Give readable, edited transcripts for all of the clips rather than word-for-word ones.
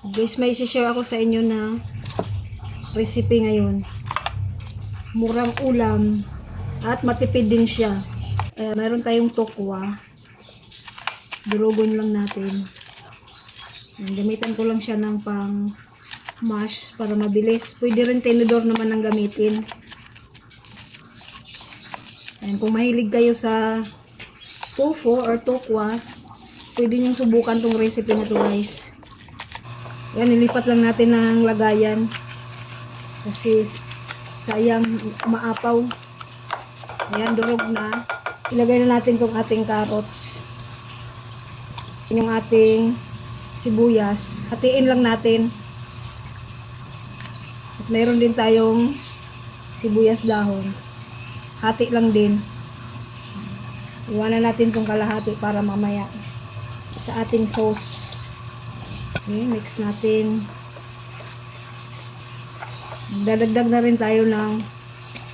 Guys, may isi-share ako sa inyo na recipe ngayon. Murang ulam at matipid din siya. Meron tayong tokwa. Durugon lang natin. Gamitan ko lang siya ng pang mash para mabilis. Pwede rin tinidor naman ang gamitin. Kung mahilig kayo sa tofu or tokwa, pwede nyo subukan tong recipe na to, guys. Yan, nilipat lang natin ng lagayan kasi sayang maapaw. Ayan, durog na. Ilagay na natin tong ating carrots, yung ating sibuyas. Hatiin lang natin. At mayroon din tayong sibuyas dahon. Hati lang din. Iwanan natin tong kalahati para mamaya sa ating sauce. Okay, mix natin. Dadagdag na rin tayo ng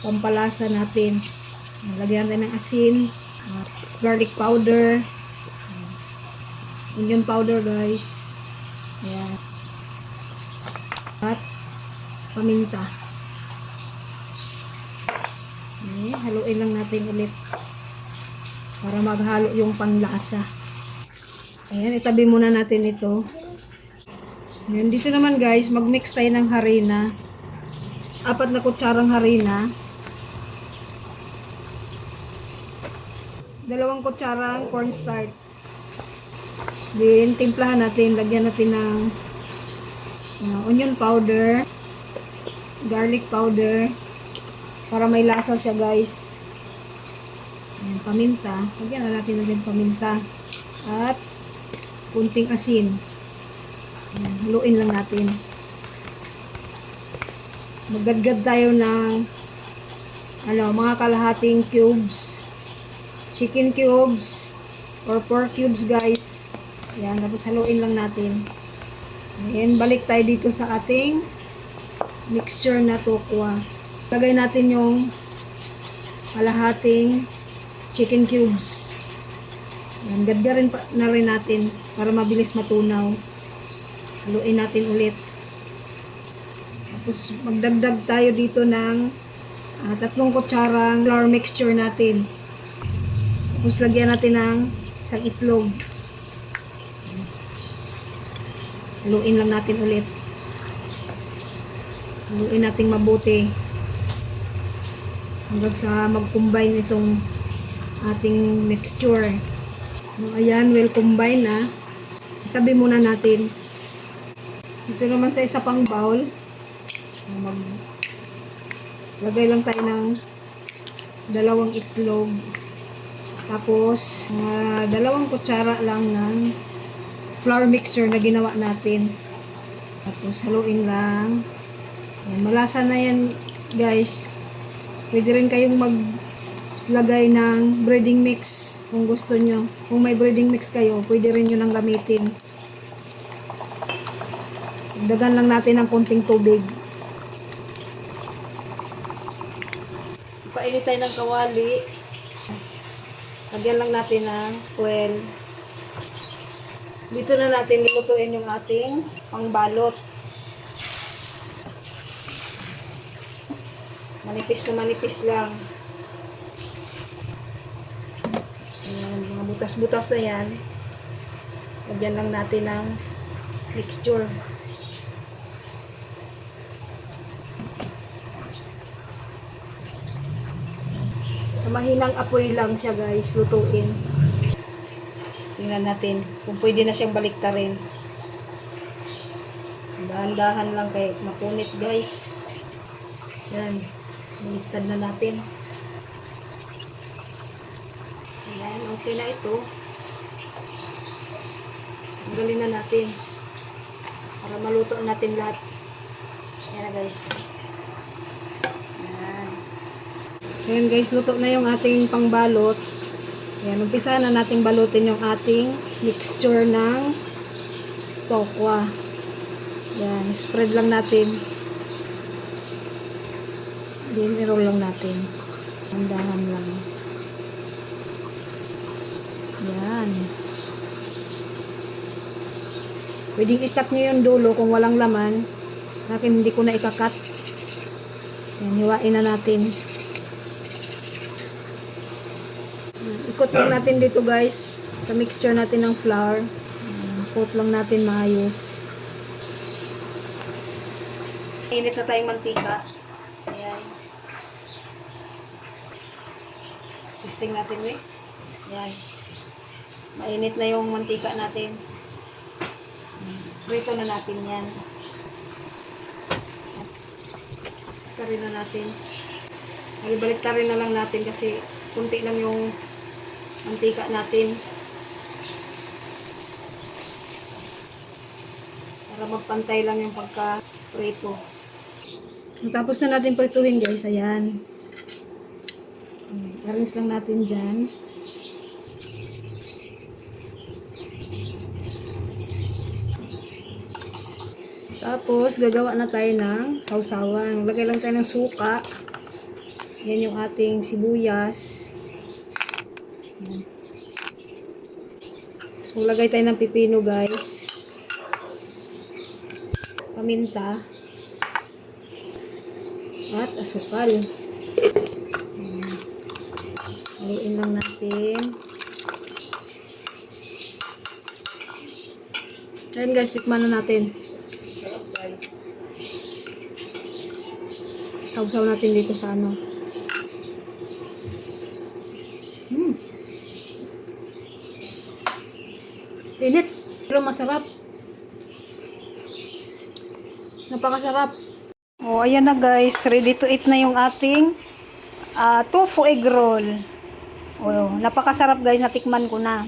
pampalasa natin. Lagyan natin ng asin, garlic powder, onion powder, guys. Ayan. At paminta. Okay, haluin lang natin ulit para maghalo yung panlasa. Ayan, itabi muna natin ito. Ayan, dito naman, guys, mag-mix tayo ng harina. 4 na kutsarang harina. 2 kutsarang cornstarch. Then, timplahan natin. Lagyan natin ng onion powder, garlic powder, para may lasa siya, guys. Ayan, paminta. Lagyan na natin ng paminta. At kunting asin. Ayan, haluin lang natin. Maggadgad tayo ng mga kalahating cubes, chicken cubes or pork cubes, guys. Ayan, tapos haluin lang natin. Ayan, balik tayo dito sa ating mixture na tokwa. Lagay natin yung kalahating chicken cubes. Ayan, gadgarin na rin natin para mabilis matunaw. Haluin natin ulit. Tapos magdagdag tayo dito ng 3 kutsarang flour mixture natin. Tapos lagyan natin ng isang itlog. Haluin lang natin ulit. Haluin natin mabuti hanggang sa mag-combine itong ating mixture. Ayan, well combine na. Tabi muna natin. Ito naman sa isa pang bowl. Lagay lang tayo ng 2 itlog. Tapos, 2 kutsara lang ng flour mixture na ginawa natin. Tapos, haluin lang. Ayan, malasa na yan, guys. Pwede rin kayong maglagay ng breading mix kung gusto nyo. Kung may breading mix kayo, pwede rin nyo nang gamitin. Dagan lang natin ng konting tubig. Painit tayo ng kawali. Lagyan lang natin ng oil. Dito na natin lulutuin yung ating pangbalot. Manipis na manipis lang. Ayan, mga butas-butas na yan. Lagyan lang natin ng mixture. Sa mahinang apoy lang siya, guys, lutuin. Tingnan natin kung pwede na siyang baliktarin. Dahan-dahan lang kay mapunit, guys. Yan, baliktad na natin. Ayan, okay na ito. Tanggalin na natin para maluto natin lahat. Ayan na, guys. Ayan, guys, luto na yung ating pangbalot. Ayan, umpisa na nating balutin yung ating mixture ng tokwa. Ayan, spread lang natin. Then, i-roll lang natin. Handahan lang. Ayan. Pwedeng ikat nyo yung dulo kung walang laman. Akin hindi ko na ikakat. Yan, hiwain na natin. Ikot lang natin dito guys. Sa mixture natin ng flour. Coat lang natin maayos. Init na tayong mantika. Ayan. Testing natin eh. Ayan. Mainit na yung mantika natin. Prito na natin yan. Tarin na natin. Balik tarin na lang natin kasi kunti lang yung mantika natin. Para magpantay lang yung pagka-prito. Tapos na natin prituhin guys. Ayan. Arrange lang natin dyan. Tapos, gagawa na tayo ng sausawan. Lagay lang tayo ng suka. Yan yung ating sibuyas. Yan. So, lagay tayo ng pipino guys. Paminta. At asukal. Haluin lang natin. Ayan guys, tikman na natin. Sausaw natin dito sa ano. Init. Pero masarap. Napakasarap. Oh, ayan na guys. Ready to eat na yung ating tofu egg roll. Oh, napakasarap guys. Natikman ko na.